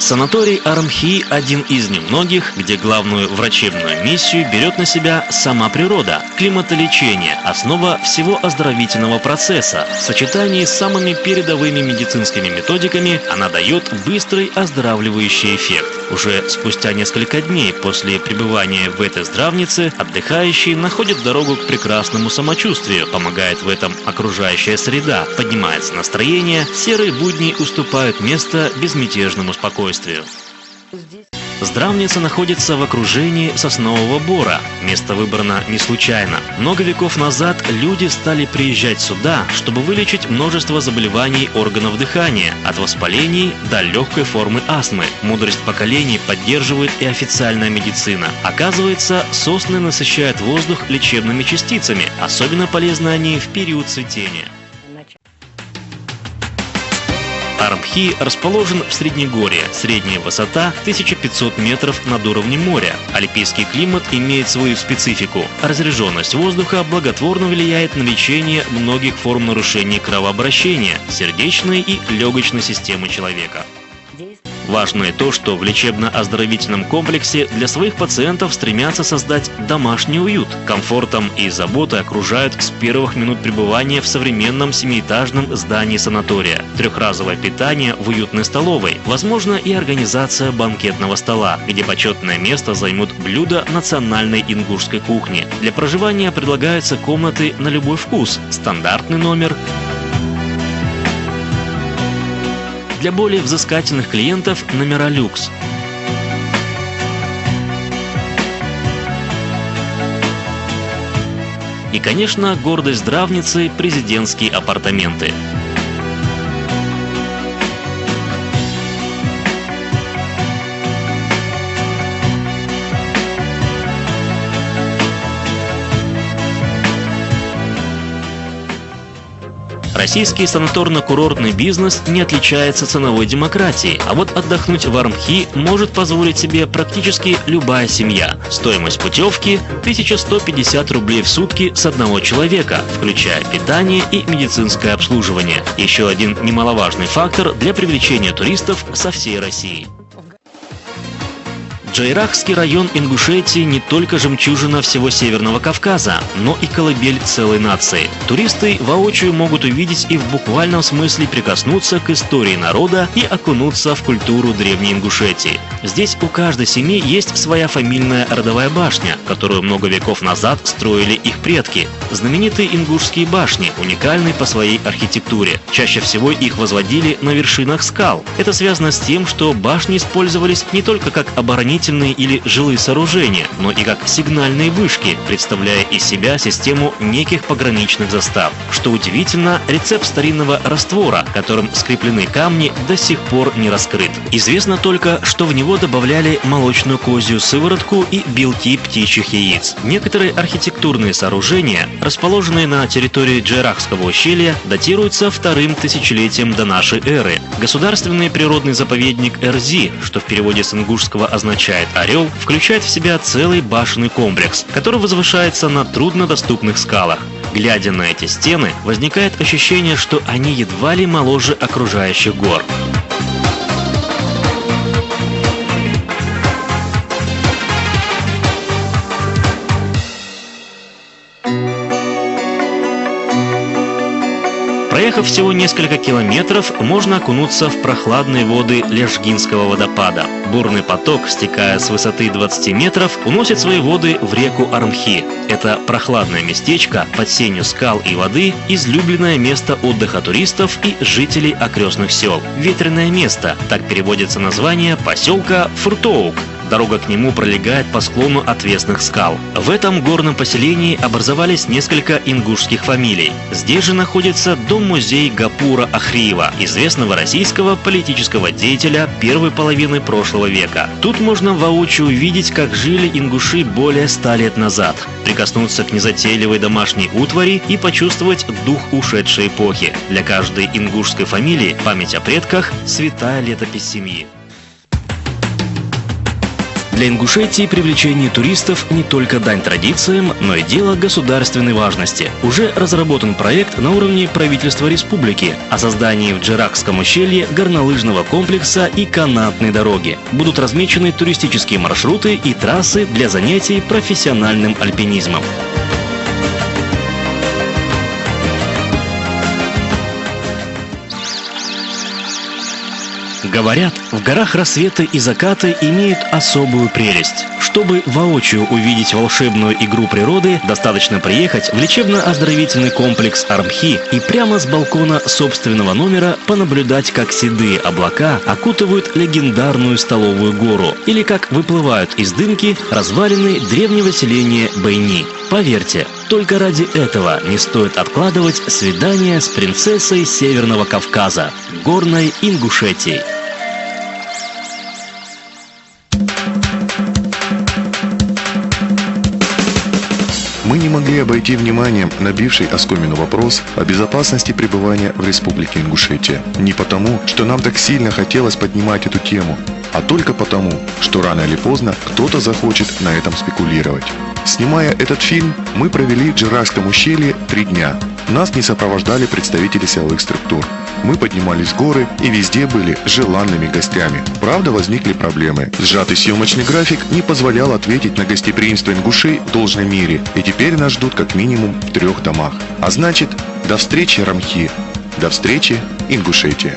Санаторий Армхи – один из немногих, где главную врачебную миссию берет на себя сама природа. Климатолечение – основа всего оздоровительного процесса. В сочетании с самыми передовыми медицинскими методиками она дает быстрый оздоравливающий эффект. Уже спустя несколько дней после пребывания в этой здравнице отдыхающие находят дорогу к прекрасному самочувствию, помогает в этом окружающая среда, поднимается настроение, серые будни уступают место безмятежному спокойствию. Здравница находится в окружении соснового бора. Место выбрано не случайно. Много веков назад люди стали приезжать сюда, чтобы вылечить множество заболеваний органов дыхания, от воспалений до легкой формы астмы. Мудрость поколений поддерживает и официальная медицина. Оказывается, сосны насыщают воздух лечебными частицами. Особенно полезны они в период цветения. Армхи расположен в Среднегорье, средняя высота 1500 метров над уровнем моря. Альпийский климат имеет свою специфику. Разряженность воздуха благотворно влияет на лечение многих форм нарушений кровообращения, сердечной и легочной системы человека. Важно и то, что в лечебно-оздоровительном комплексе для своих пациентов стремятся создать домашний уют. Комфортом и заботой окружают с первых минут пребывания в современном семиэтажном здании санатория. Трехразовое питание в уютной столовой. Возможно и организация банкетного стола, где почетное место займут блюда национальной ингушской кухни. Для проживания предлагаются комнаты на любой вкус. Стандартный номер. Для более взыскательных клиентов номера люкс. И, конечно, гордость здравницы – президентские апартаменты. Российский санаторно-курортный бизнес не отличается ценовой демократией, а вот отдохнуть в Армхи может позволить себе практически любая семья. Стоимость путевки – 1150 рублей в сутки с одного человека, включая питание и медицинское обслуживание. Еще один немаловажный фактор для привлечения туристов со всей России. Джайрахский район Ингушетии не только жемчужина всего Северного Кавказа, но и колыбель целой нации. Туристы воочию могут увидеть и в буквальном смысле прикоснуться к истории народа и окунуться в культуру древней Ингушетии. Здесь у каждой семьи есть своя фамильная родовая башня, которую много веков назад строили их предки. Знаменитые ингушские башни уникальны по своей архитектуре. Чаще всего их возводили на вершинах скал. Это связано с тем, что башни использовались не только как оборонительные или жилые сооружения, но и как сигнальные вышки, представляя из себя систему неких пограничных застав. Что удивительно, рецепт старинного раствора, которым скреплены камни, до сих пор не раскрыт. Известно только, что в него добавляли молочную козью сыворотку и белки птичьих яиц. Некоторые архитектурные сооружения, расположенные на территории Джайрахского ущелья, датируются вторым тысячелетием до нашей эры. Государственный природный заповедник Эрзи, что в переводе с ингушского означает «орел», включает в себя целый башенный комплекс, который возвышается на труднодоступных скалах. Глядя на эти стены, возникает ощущение, что они едва ли моложе окружающих гор. Проехав всего несколько километров, можно окунуться в прохладные воды Лежгинского водопада. Бурный поток, стекая с высоты 20 метров, уносит свои воды в реку Армхи. Это прохладное местечко под сенью скал и воды – излюбленное место отдыха туристов и жителей окрестных сел. Ветреное место – так переводится название поселка Фуртоук. Дорога к нему пролегает по склону отвесных скал. В этом горном поселении образовались несколько ингушских фамилий. Здесь же находится дом-музей Гапура Ахриева, известного российского политического деятеля первой половины прошлого века. Тут можно воочию увидеть, как жили ингуши более 100 лет назад, прикоснуться к незатейливой домашней утвари и почувствовать дух ушедшей эпохи. Для каждой ингушской фамилии память о предках – святая летопись семьи. Для Ингушетии привлечение туристов не только дань традициям, но и дело государственной важности. Уже разработан проект на уровне правительства республики о создании в Джеракском ущелье горнолыжного комплекса и канатной дороги. Будут размечены туристические маршруты и трассы для занятий профессиональным альпинизмом. Говорят, в горах рассветы и закаты имеют особую прелесть. Чтобы воочию увидеть волшебную игру природы, достаточно приехать в лечебно-оздоровительный комплекс Армхи и прямо с балкона собственного номера понаблюдать, как седые облака окутывают легендарную Столовую гору, или как выплывают из дымки развалины древнего селения Байни. Поверьте, только ради этого не стоит откладывать свидание с принцессой Северного Кавказа, горной Ингушетией. Мы не могли обойти вниманием набивший оскомину вопрос о безопасности пребывания в Республике Ингушетия. Не потому, что нам так сильно хотелось поднимать эту тему, а только потому, что рано или поздно кто-то захочет на этом спекулировать. Снимая этот фильм, мы провели в Джеракском ущелье 3 дня. Нас не сопровождали представители силовых структур. Мы поднимались в горы и везде были желанными гостями. Правда, возникли проблемы. Сжатый съемочный график не позволял ответить на гостеприимство ингушей в должной мере. И теперь нас ждут как минимум в 3 домах. А значит, до встречи, Рамхи. До встречи, Ингушетия.